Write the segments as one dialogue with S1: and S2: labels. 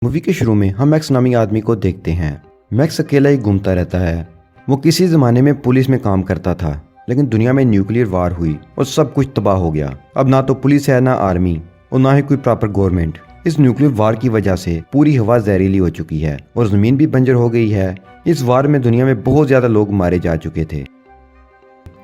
S1: Movie के शुरू में हम मैक्स नामी आदमी को देखते हैं। मैक्स अकेला ही घूमता रहता है। वो किसी जमाने में पुलिस में काम करता था, लेकिन दुनिया में न्यूक्लियर वार हुई और सब कुछ तबाह हो गया। अब ना तो पुलिस है, ना आर्मी और ना ही कोई प्रॉपर गवर्नमेंट। इस न्यूक्लियर वार की वजह से पूरी हवा जहरीली हो चुकी है और जमीन भी बंजर हो गई है। इस वार में दुनिया में बहुत ज्यादा लोग मारे जा चुके थे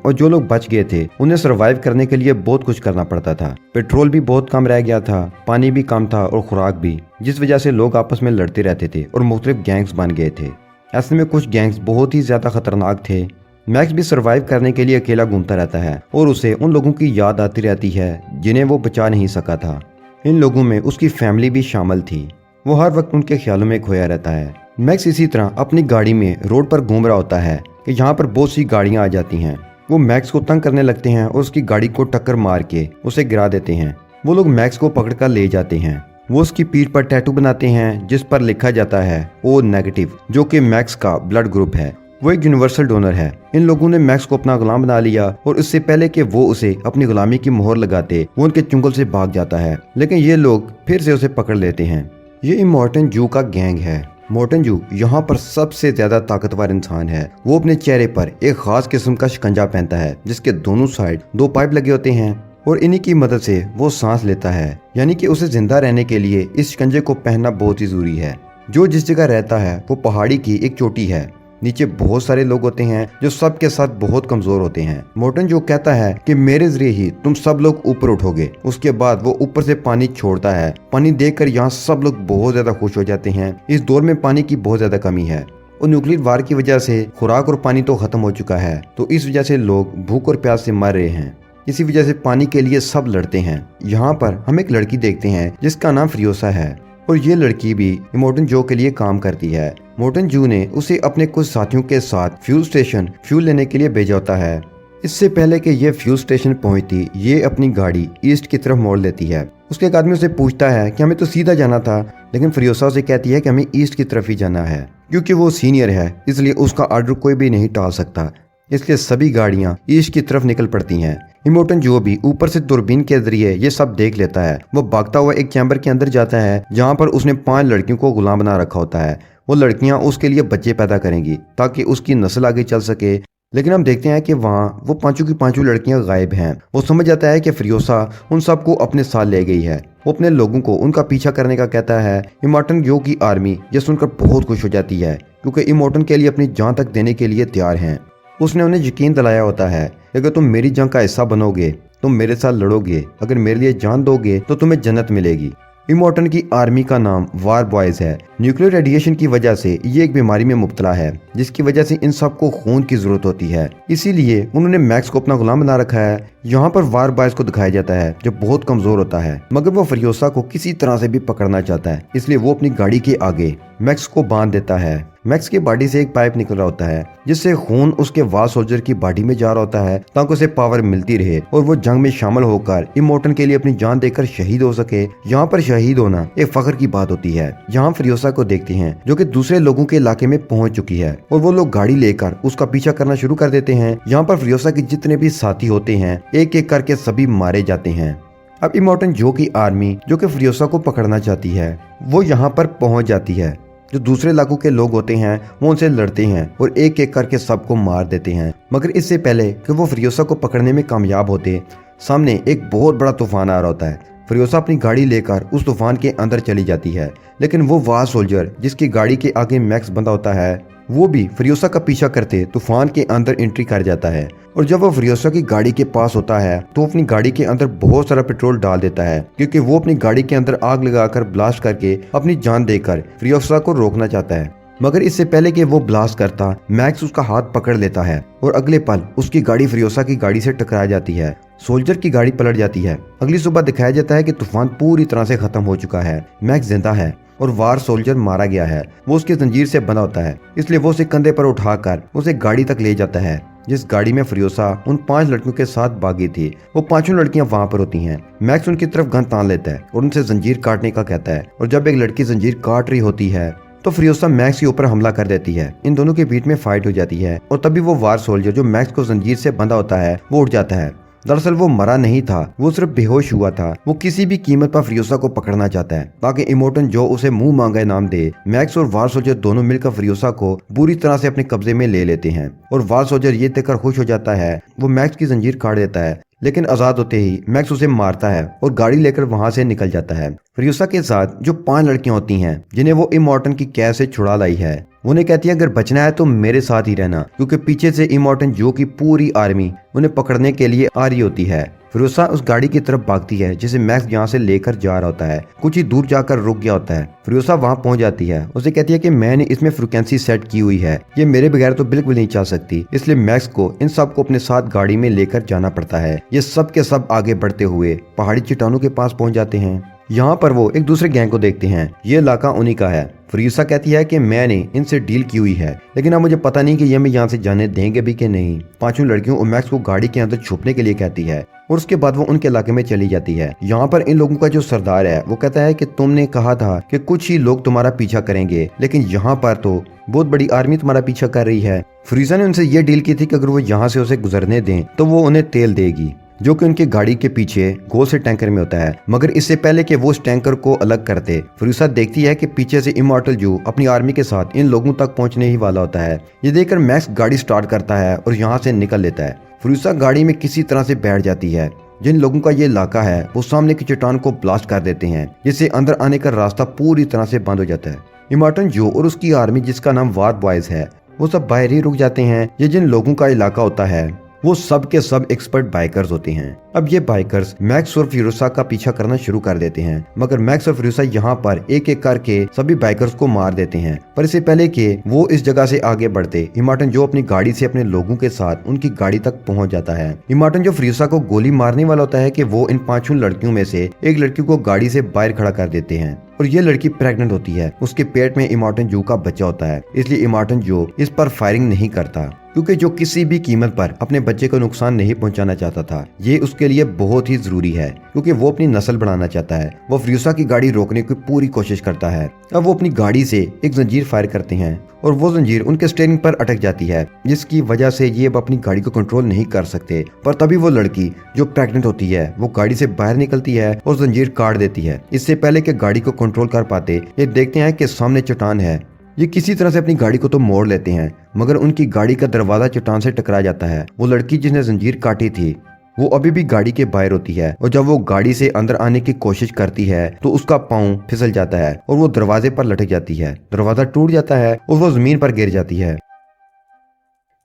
S1: और जो लोग बच गए थे उन्हें सरवाइव करने के लिए बहुत कुछ करना पड़ता था। पेट्रोल भी बहुत कम रह गया था, पानी भी कम था और खुराक भी, जिस वजह से लोग आपस में लड़ते रहते थे और मुख्तलिफ गैंग्स बन गए थे। ऐसे में कुछ गैंग्स बहुत ही ज्यादा खतरनाक थे। मैक्स भी सरवाइव करने के लिए अकेला घूमता रहता है और उसे उन लोगों की याद आती रहती है जिन्हें वो बचा नहीं सका था। इन लोगों में उसकी फैमिली भी शामिल थी। वो हर वक्त उनके ख्यालों में खोया रहता है। मैक्स इसी तरह अपनी गाड़ी में रोड पर घूम रहा होता है कि यहाँ पर बहुत सी गाड़ियाँ आ जाती हैं। वो मैक्स को तंग करने लगते हैं और उसकी गाड़ी को टक्कर मार के उसे गिरा देते हैं। वो लोग मैक्स को पकड़ कर ले जाते हैं। वो उसकी पीठ पर टैटू बनाते हैं जिस पर लिखा जाता है ओ नेगेटिव, जो कि मैक्स का ब्लड ग्रुप है। वो एक यूनिवर्सल डोनर है। इन लोगों ने मैक्स को अपना गुलाम बना लिया और इससे पहले कि वो उसे अपनी गुलामी की मोहर लगाते, वो उनके चुंगल से भाग जाता है, लेकिन ये लोग फिर से उसे पकड़ लेते हैं। ये इमॉर्टन जू का गैंग है। मॉर्टन जू यहाँ पर सबसे ज्यादा ताकतवर इंसान है। वो अपने चेहरे पर एक खास किस्म का शिकंजा पहनता है जिसके दोनों साइड 2 पाइप लगे होते हैं और इन्हीं की मदद से वो सांस लेता है। यानी कि उसे जिंदा रहने के लिए इस शिकंजे को पहनना बहुत ही जरूरी है। जो जिस जगह रहता है वो पहाड़ी की एक चोटी है। नीचे बहुत सारे लोग होते हैं जो सब के साथ बहुत कमजोर होते हैं। मॉर्टन जो कहता है कि मेरे जरिए ही तुम सब लोग ऊपर उठोगे। उसके बाद वो ऊपर से पानी छोड़ता है। पानी देखकर यहाँ सब लोग बहुत ज्यादा खुश हो जाते हैं। इस दौर में पानी की बहुत ज्यादा कमी है और न्यूक्लियर वार की वजह से खुराक और पानी तो खत्म हो चुका है, तो इस वजह से लोग भूख और प्यास से मर रहे हैं। इसी वजह से पानी के लिए सब लड़ते हैं। यहाँ पर हम एक लड़की देखते हैं जिसका नाम फ्रियोसा है और ये लड़की भी इमॉर्टन जो के लिए काम करती है। मॉर्टन जू ने उसे अपने कुछ साथियों के साथ फ्यूल स्टेशन फ्यूल लेने के लिए भेजा होता है। इससे पहले कि ये फ्यूल स्टेशन पहुंचती, ये अपनी गाड़ी ईस्ट की तरफ मोड़ लेती है। उसके एक आदमी उसे पूछता है कि हमें तो सीधा जाना था, लेकिन फ्रियोसा उसे कहती है कि हमें ईस्ट की तरफ ही जाना है। क्योंकि वो सीनियर है इसलिए उसका ऑर्डर कोई भी नहीं टाल सकता, इसलिए सभी गाड़ियां ईस्ट की तरफ निकल पड़ती हैं। इमॉर्टन जो भी ऊपर से दूरबीन के जरिए ये सब देख लेता है। वो भागता हुआ एक चैम्बर के अंदर जाता है जहाँ पर उसने 5 लड़कियों को गुलाम बना रखा होता है। वो लड़कियां उसके लिए बच्चे पैदा करेंगी ताकि उसकी नस्ल आगे चल सके। लेकिन हम देखते हैं कि वहाँ वो 5 की 5 लड़कियां गायब हैं। वो समझ जाता है कि फ्रियोसा उन सबको अपने साथ ले गई है। वो अपने लोगों को उनका पीछा करने का कहता है। इमॉर्टन जो की आर्मी ये सुनकर बहुत खुश हो जाती है क्योंकि इमॉर्टन के लिए अपनी जान तक देने के लिए तैयार हैं। उसने उन्हें यकीन दिलाया होता है अगर तुम मेरी जंग का हिस्सा बनोगे, तुम मेरे साथ लड़ोगे, अगर मेरे लिए जान दोगे तो तुम्हें जन्नत मिलेगी। इमॉर्टन की आर्मी का नाम वार बॉयज है। न्यूक्लियर रेडिएशन की वजह से ये एक बीमारी में मुब्तला है जिसकी वजह से इन सबको खून की जरूरत होती है। इसीलिए उन्होंने मैक्स को अपना गुलाम बना रखा है। यहाँ पर वार बॉयज को दिखाया जाता है जो बहुत कमजोर होता है, मगर वो फ्रियोसा को किसी तरह से भी पकड़ना चाहता है। इसलिए वो अपनी गाड़ी के आगे मैक्स को बांध देता है। मैक्स की बॉडी से एक पाइप निकल रहा होता है जिससे खून उसके वार सोल्जर की बॉडी में जा रहा होता है ताकि उसे पावर मिलती रहे और वो जंग में शामिल होकर इमॉर्टन के लिए अपनी जान देकर शहीद हो सके। यहाँ पर शहीद होना एक फख्र की बात होती है। यहाँ फ्रियोसा को देखते हैं जो कि दूसरे लोगों के इलाके में पहुंच चुकी है और वो लोग गाड़ी लेकर उसका पीछा करना शुरू कर देते हैं। यहाँ पर फ्रियोसा के जितने भी साथी होते हैं एक एक करके सभी मारे जाते हैं। अब इमॉर्टन जो की आर्मी जो कि फ्रियोसा को पकड़ना चाहती है वो यहाँ पर पहुंच जाती है। जो दूसरे इलाकों के लोग होते हैं वो उनसे लड़ते हैं और एक एक करके सबको मार देते हैं। मगर इससे पहले कि वो फ्रियोसा को पकड़ने में कामयाब होते, सामने एक बहुत बड़ा तूफान आ रहा होता है। फ्रियोसा अपनी गाड़ी लेकर उस तूफान के अंदर चली जाती है, लेकिन वो वार सोल्जर जिसकी गाड़ी के आगे मैक्स बंधा होता है वो भी फ्रियोसा का पीछा करते तूफान के अंदर एंट्री कर जाता है। और जब वो फ्रियोसा की गाड़ी के पास होता है तो अपनी गाड़ी के अंदर बहुत सारा पेट्रोल डाल देता है क्योंकि वो अपनी गाड़ी के अंदर आग लगाकर ब्लास्ट करके अपनी जान देकर फ्रियोसा को रोकना चाहता है। मगर इससे पहले कि वो ब्लास्ट करता, मैक्स उसका हाथ पकड़ लेता है और अगले पल उसकी गाड़ी फ्रियोसा की गाड़ी से टकरा जाती है। सोल्जर की गाड़ी पलट जाती है। अगली सुबह दिखाया जाता है कि तूफान पूरी तरह से खत्म हो चुका है। मैक्स जिंदा है और वार सोल्जर मारा गया है। वो उसकी जंजीर से बंधा होता है, इसलिए वो उसे कंधे पर उठाकर उसे गाड़ी तक ले जाता है जिस गाड़ी में फ्रियोसा उन 5 लड़कियों के साथ भागी थी। वो 5 लड़कियां वहां पर होती हैं। मैक्स उनकी तरफ गन तान लेता है और उनसे जंजीर काटने का कहता है और जब एक लड़की जंजीर काट रही होती है तो फ्रियोसा मैक्स के ऊपर हमला कर देती है। इन दोनों के बीच में फाइट हो जाती है और तभी वो वार सोल्जर जो मैक्स को जंजीर से बंधा होता है वो उठ जाता है दरअसल वो मरा नहीं था, वो सिर्फ बेहोश हुआ था। वो किसी भी कीमत पर फ्रियोसा को पकड़ना चाहता है ताकि इमोर्टन जो उसे मुंह मांगा इनाम दे। मैक्स और वार सोल्जर दोनों मिलकर फ्रियोसा को बुरी तरह से अपने कब्जे में ले लेते हैं और वार सोल्जर ये देखकर खुश हो जाता है। वो मैक्स की जंजीर काट देता है, लेकिन आजाद होते ही मैक्स उसे मारता है और गाड़ी लेकर वहां से निकल जाता है। फ्रियोसा के साथ जो 5 लड़कियां होती हैं जिन्हें वो इमोर्टन की कैद से छुड़ा लाई है, उन्हें कहती है अगर बचना है तो मेरे साथ ही रहना, क्योंकि पीछे से इमोर्टन जो की पूरी आर्मी उन्हें पकड़ने के लिए आ रही होती है। फ्रियोसा उस गाड़ी की तरफ भागती है जिसे मैक्स यहाँ से लेकर जा रहा होता है। कुछ ही दूर जाकर रुक गया होता है। फ्रियोसा वहाँ पहुँच जाती है। उसे कहती है कि मैंने इसमें फ्रीक्वेंसी सेट की हुई है, ये मेरे बगैर तो बिल्कुल नहीं चल सकती। इसलिए मैक्स को इन सब को अपने साथ गाड़ी में लेकर जाना पड़ता है। ये सब के सब आगे बढ़ते हुए पहाड़ी चट्टानों के पास पहुँच जाते हैं। यहाँ पर वो एक दूसरे गैंग को देखते हैं। ये इलाका उन्हीं का है। फ्रियोसा कहती है कि मैंने इनसे डील की हुई है, लेकिन अब मुझे पता नहीं कि ये हमें यहाँ से जाने देंगे भी कि नहीं। 5 लड़कियों और मैक्स को गाड़ी के अंदर छुपने के लिए कहती है और उसके बाद वो उनके इलाके में चली जाती है। यहाँ पर इन लोगों का जो सरदार है वो कहता है कि तुमने कहा था कि कुछ ही लोग तुम्हारा पीछा करेंगे, लेकिन यहाँ पर तो बहुत बड़ी आर्मी तुम्हारा पीछा कर रही है। फ्रियोसा ने उनसे ये डील की थी कि अगर वो यहाँ से उसे गुजरने दें तो वो उन्हें तेल देगी, जो कि उनकी गाड़ी के पीछे गोल से टैंकर में होता है। मगर इससे पहले कि वो उस टैंकर को अलग करते, फ्रियोसा देखती है कि पीछे से इमॉर्टल जू अपनी आर्मी के साथ इन लोगों तक पहुंचने ही वाला होता है। ये देखकर मैक्स गाड़ी स्टार्ट करता है और यहाँ से निकल लेता है। फ्रियोसा गाड़ी में किसी तरह से बैठ जाती है। जिन लोगों का ये इलाका है वो सामने की चट्टान को ब्लास्ट कर देते हैं, जिससे अंदर आने का रास्ता पूरी तरह से बंद हो जाता है। इमॉर्टल जू और उसकी आर्मी, जिसका नाम वार बॉयज है, वो सब बाहर ही रुक जाते हैं। ये जिन लोगों का इलाका होता है वो सब के सब एक्सपर्ट बाइकर्स होते हैं। अब ये बाइकर्स मैक्स और फ्रियोसा का पीछा करना शुरू कर देते हैं, मगर मैक्स और फ्रियोसा यहाँ पर एक एक करके सभी बाइकर्स को मार देते हैं। पर इससे पहले कि वो इस जगह से आगे बढ़ते, इमॉर्टन जो अपनी गाड़ी से अपने लोगों के साथ उनकी गाड़ी तक पहुंच जाता है। इमॉर्टन जो फ्रियोसा को गोली मारने वाला होता है कि वो इन 5 लड़कियों में से एक लड़की को गाड़ी से बाहर खड़ा कर देते हैं और ये लड़की प्रेग्नेंट होती है। उसके पेट में इमॉर्टन जू का बच्चा होता है, इसलिए इमॉर्टन जू इस पर फायरिंग नहीं करता, क्योंकि जो किसी भी कीमत पर अपने बच्चे को नुकसान नहीं पहुंचाना चाहता था। ये उसके लिए बहुत ही जरूरी है, क्योंकि वो अपनी नस्ल बढ़ाना चाहता है। वो फ्रियोसा की गाड़ी रोकने की पूरी कोशिश करता है। अब वो अपनी गाड़ी से एक जंजीर फायर करते हैं और वो जंजीर उनके स्टीयरिंग पर अटक जाती है, जिसकी वजह से ये अब अपनी गाड़ी को कंट्रोल नहीं कर सकते। पर तभी वो लड़की जो प्रेग्नेंट होती है वो गाड़ी से बाहर निकलती है और जंजीर काट देती है। इससे पहले कि गाड़ी को कंट्रोल कर पाते, ये देखते हैं कि सामने चट्टान है। ये किसी तरह से अपनी गाड़ी को तो मोड़ लेते हैं, मगर उनकी गाड़ी का दरवाजा चट्टान से टकरा जाता है। वो लड़की जिसने जंजीर काटी थी वो अभी भी गाड़ी के बाहर होती है, और जब वो गाड़ी से अंदर आने की कोशिश करती है तो उसका पाँव फिसल जाता है और वो दरवाजे पर लटक जाती है। दरवाजा टूट जाता है और वो जमीन पर गिर जाती है।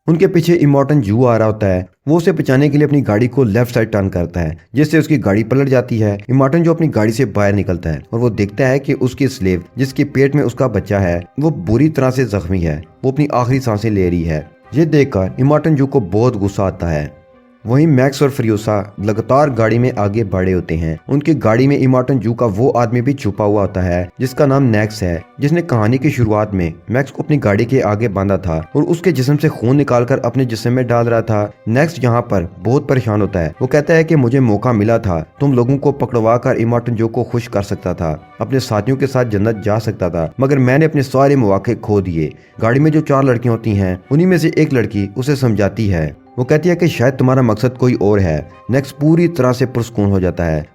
S1: उनके पीछे इमॉर्टन जू आ रहा होता है। वो उसे बचाने के लिए अपनी गाड़ी को लेफ्ट साइड टर्न करता है, जिससे उसकी गाड़ी पलट जाती है। इमॉर्टन जो अपनी गाड़ी से बाहर निकलता है और वो देखता है कि उसकी स्लेव, जिसके पेट में उसका बच्चा है, वो बुरी तरह से जख्मी है। वो अपनी आखिरी सांसें ले रही है। ये देखकर इमॉर्टन जू को बहुत गुस्सा आता है। वहीं मैक्स और फ्रियोसा लगातार गाड़ी में आगे बढ़े होते हैं। उनकी गाड़ी में इमॉर्टन जू का वो आदमी भी छुपा हुआ होता है जिसका नाम नेक्स है, जिसने कहानी की शुरुआत में मैक्स को अपनी गाड़ी के आगे बांधा था और उसके जिस्म से खून निकालकर अपने जिस्म में डाल रहा था। नेक्स यहाँ पर बहुत परेशान होता है। वो कहता है कि मुझे मौका मिला था, तुम लोगों को पकड़वा कर इमॉर्टन जू को खुश कर सकता था, अपने साथियों के साथ जन्नत जा सकता था, मगर मैंने अपने सारे मौके खो दिए। गाड़ी में जो 4 लड़कियां होती हैं उन्हीं में से एक लड़की उसे समझाती है। वो कहती है कि शायद तुम्हारा मकसद कोई और है। नेक्स्ट पूरी तरह से पुरस्कून हो जाता है।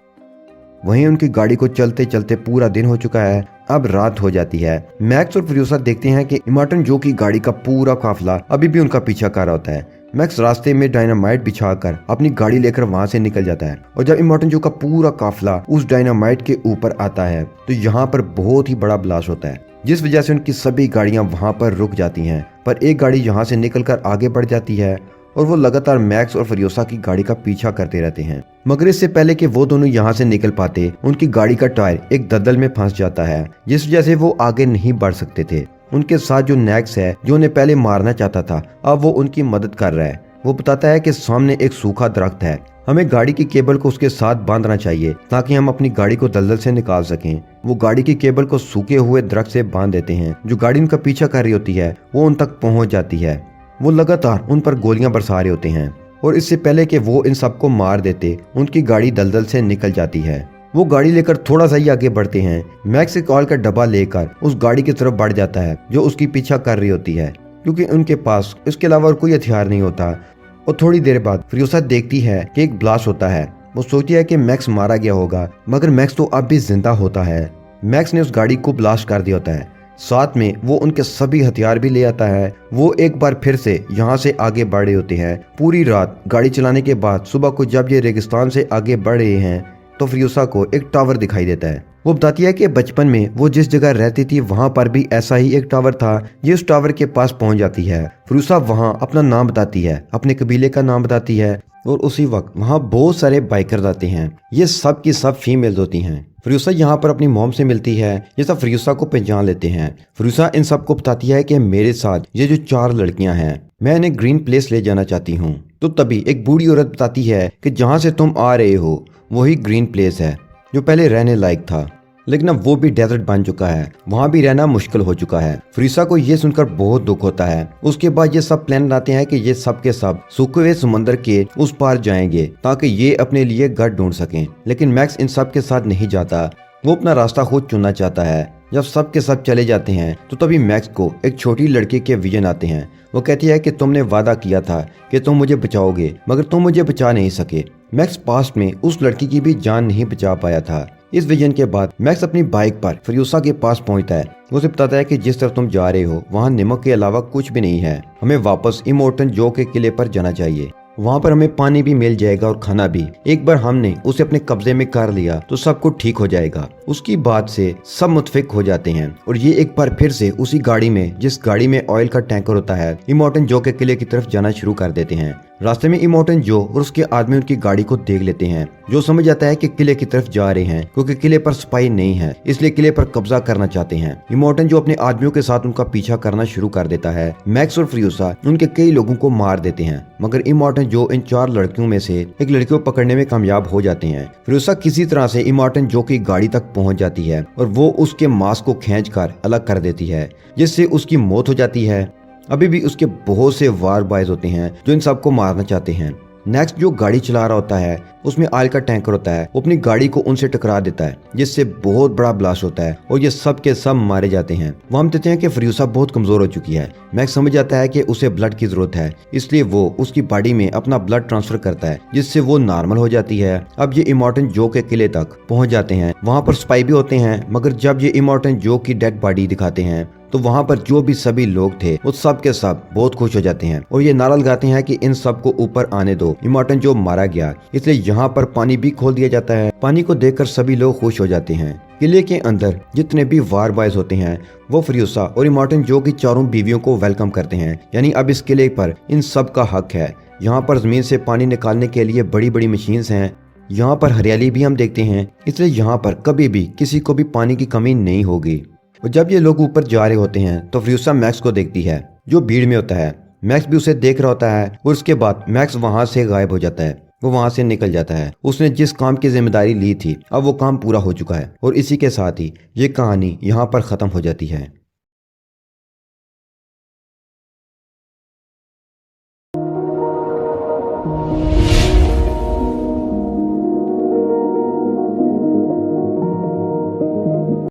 S1: वहीं उनकी गाड़ी को चलते चलते पूरा दिन हो चुका है। अब रात हो जाती है। मैक्स और फ्रियोसा देखते हैं कि इमॉर्टन जू की गाड़ी का पूरा काफिला अभी भी उनका पीछा कर रहा होता है। मैक्स रास्ते में डायनामाइट बिछाकर अपनी गाड़ी लेकर वहां से निकल जाता है, और जब इमॉर्टन जू का पूरा काफिला उस डायनामाइट के ऊपर आता है तो यहाँ पर बहुत ही बड़ा ब्लास्ट होता है, जिस वजह से उनकी सभी गाड़ियां वहां पर रुक जाती हैं। पर एक गाड़ी यहाँ से निकलकर आगे बढ़ जाती है और वो लगातार मैक्स और फ्रियोसा की गाड़ी का पीछा करते रहते हैं। मगर इससे पहले कि वो दोनों यहाँ से निकल पाते, उनकी गाड़ी का टायर एक दलदल में फंस जाता है, जिस वजह से वो आगे नहीं बढ़ सकते थे। उनके साथ जो नेक्स है, जो उन्हें पहले मारना चाहता था, अब वो उनकी मदद कर रहा है। वो बताता है कि सामने एक सूखा दरख्त है, हमें गाड़ी की केबल को उसके साथ बांधना चाहिए ताकि हम अपनी गाड़ी को दलदल से निकाल सकें। वो गाड़ी की केबल को सूखे हुए दरख्त से बांध देते हैं। जो गाड़ी उनका पीछा कर रही होती है वो उन तक पहुंच जाती है। वो लगातार उन पर गोलियां बरसा रहे होते हैं, और इससे पहले कि वो इन सबको मार देते, उनकी गाड़ी दलदल से निकल जाती है। वो गाड़ी लेकर थोड़ा सा ही आगे बढ़ते हैं। मैक्स एक ऑयल का डब्बा लेकर उस गाड़ी की तरफ बढ़ जाता है जो उसकी पीछा कर रही होती है, क्योंकि उनके पास इसके अलावा और कोई हथियार नहीं होता। और थोड़ी देर बाद फिरोसा देखती है कि एक ब्लास्ट होता है। वो सोचती है कि मैक्स मारा गया होगा, मगर मैक्स तो अब भी जिंदा होता है। मैक्स ने उस गाड़ी को ब्लास्ट कर दिया होता है, साथ में वो उनके सभी हथियार भी ले आता है। वो एक बार फिर से यहाँ से आगे बढ़ रहे होते हैं। पूरी रात गाड़ी चलाने के बाद सुबह को जब ये रेगिस्तान से आगे बढ़ रहे हैं तो फिरोसा को एक टावर दिखाई देता है। वो बताती है कि बचपन में वो जिस जगह रहती थी वहाँ पर भी ऐसा ही एक टावर था। ये उस टावर के पास पहुँच जाती है। फिरोसा वहाँ अपना नाम बताती है, अपने कबीले का नाम बताती है, और उसी वक्त वहाँ बहुत सारे बाइकर्स आते हैं। ये सब की सब फीमेल्स होती हैं। फिरोसा यहाँ पर अपनी मॉम से मिलती है। ये सब फिरोसा को पहचान लेते हैं। फिरोसा इन सबको बताती है कि मेरे साथ ये जो 4 लड़कियां हैं, मैं इन्हें ग्रीन प्लेस ले जाना चाहती हूँ। तो तभी एक बूढ़ी औरत बताती है कि जहाँ से तुम आ रहे हो वही ग्रीन प्लेस है, जो पहले रहने लायक था, लेकिन अब वो भी डेजर्ट बन चुका है, वहाँ भी रहना मुश्किल हो चुका है। फिरोसा को ये सुनकर बहुत दुख होता है। उसके बाद ये सब प्लान बनाते हैं कि ये सब के सब सूखे हुए समंदर के उस पार जाएंगे ताकि ये अपने लिए घर ढूंढ सकें। लेकिन मैक्स इन सब के साथ नहीं जाता, वो अपना रास्ता खुद चुनना चाहता है। जब सब के सब चले जाते हैं तो तभी मैक्स को एक छोटी लड़की के विजन आते हैं। वो कहती है कि तुमने वादा किया था कि तुम मुझे बचाओगे, मगर तुम मुझे बचा नहीं सके। मैक्स पास्ट में उस लड़की की भी जान नहीं बचा पाया था। इस विजन के बाद मैक्स अपनी बाइक पर फिरोसा के पास पहुंचता है। वो उसे बताता है कि जिस तरफ तुम जा रहे हो वहाँ नमक के अलावा कुछ भी नहीं है, हमें वापस इमोर्टन जो के किले पर जाना चाहिए। वहाँ पर हमें पानी भी मिल जाएगा और खाना भी। एक बार हमने उसे अपने कब्जे में कर लिया तो सब कुछ ठीक हो जाएगा। उसकी बात से सब मुतफिक हो जाते हैं और ये एक बार फिर से उसी गाड़ी में, जिस गाड़ी में ऑयल का टैंकर होता है, इमोर्टन जो के किले की तरफ जाना शुरू कर देते हैं। रास्ते में इमोर्टन जो और उसके आदमी उनकी गाड़ी को देख लेते हैं। जो समझ जाता है कि किले की तरफ जा रहे हैं, क्योंकि किले पर सिपाही नहीं है, इसलिए किले पर कब्जा करना चाहते हैं। इमोर्टन जो अपने आदमियों के साथ उनका पीछा करना शुरू कर देता है। मैक्स और फिरोसा उनके कई लोगों को मार देते हैं, मगर इमोर्टन जो इन 4 लड़कियों में से एक लड़की को पकड़ने में कामयाब हो जाते हैं। फिरोसा किसी तरह से इमोर्टन जो की गाड़ी तक पहुंच जाती है और वो उसके मास्क को खींचकर अलग कर देती है, जिससे उसकी मौत हो जाती है। अभी भी उसके बहुत से वार बॉयज होते हैं जो इन सबको मारना चाहते हैं। नेक्स्ट जो गाड़ी चला रहा होता है, उसमें ऑयल का टैंकर होता है, वो अपनी गाड़ी को उनसे टकरा देता है, जिससे बहुत बड़ा ब्लास्ट होता है और ये सब के सब मारे जाते हैं। वो हम देखते हैं कि फिरोसा बहुत कमजोर हो चुकी है। मैक्स समझ जाता है कि उसे ब्लड की जरूरत है, इसलिए वो उसकी बॉडी में अपना ब्लड ट्रांसफर करता है, जिससे वो नॉर्मल हो जाती है। अब ये इमोर्टन जो के किले तक पहुंच जाते हैं। वहाँ पर स्पाई भी होते हैं, मगर जब ये इमोर्टन जो की डेड बॉडी दिखाते हैं तो वहाँ पर जो भी सभी लोग थे वो सब के सब बहुत खुश हो जाते हैं और ये नारा लगाते हैं कि इन सब को ऊपर आने दो, इमोर्टन जो मारा गया। इसलिए यहाँ पर पानी भी खोल दिया जाता है। पानी को देखकर सभी लोग खुश हो जाते हैं। किले के अंदर जितने भी वार बॉयज होते हैं वो फिरोसा और इमोर्टन जो की 4 बीवियों को वेलकम करते हैं, यानी अब इस किले पर इन सब का हक है। यहाँ पर जमीन से पानी निकालने के लिए बड़ी बड़ी मशीन्स हैं। यहाँ पर हरियाली भी हम देखते हैं, इसलिए यहाँ पर कभी भी किसी को भी पानी की कमी नहीं होगी। और जब ये लोग ऊपर जा रहे होते हैं तो फिरोसा मैक्स को देखती है, जो भीड़ में होता है। मैक्स भी उसे देख रहा होता है और उसके बाद मैक्स वहां से गायब हो जाता है। वो वहां से निकल जाता है। उसने जिस काम की जिम्मेदारी ली थी अब वो काम पूरा हो चुका है। और इसी के साथ ही ये कहानी यहाँ पर खत्म हो जाती है।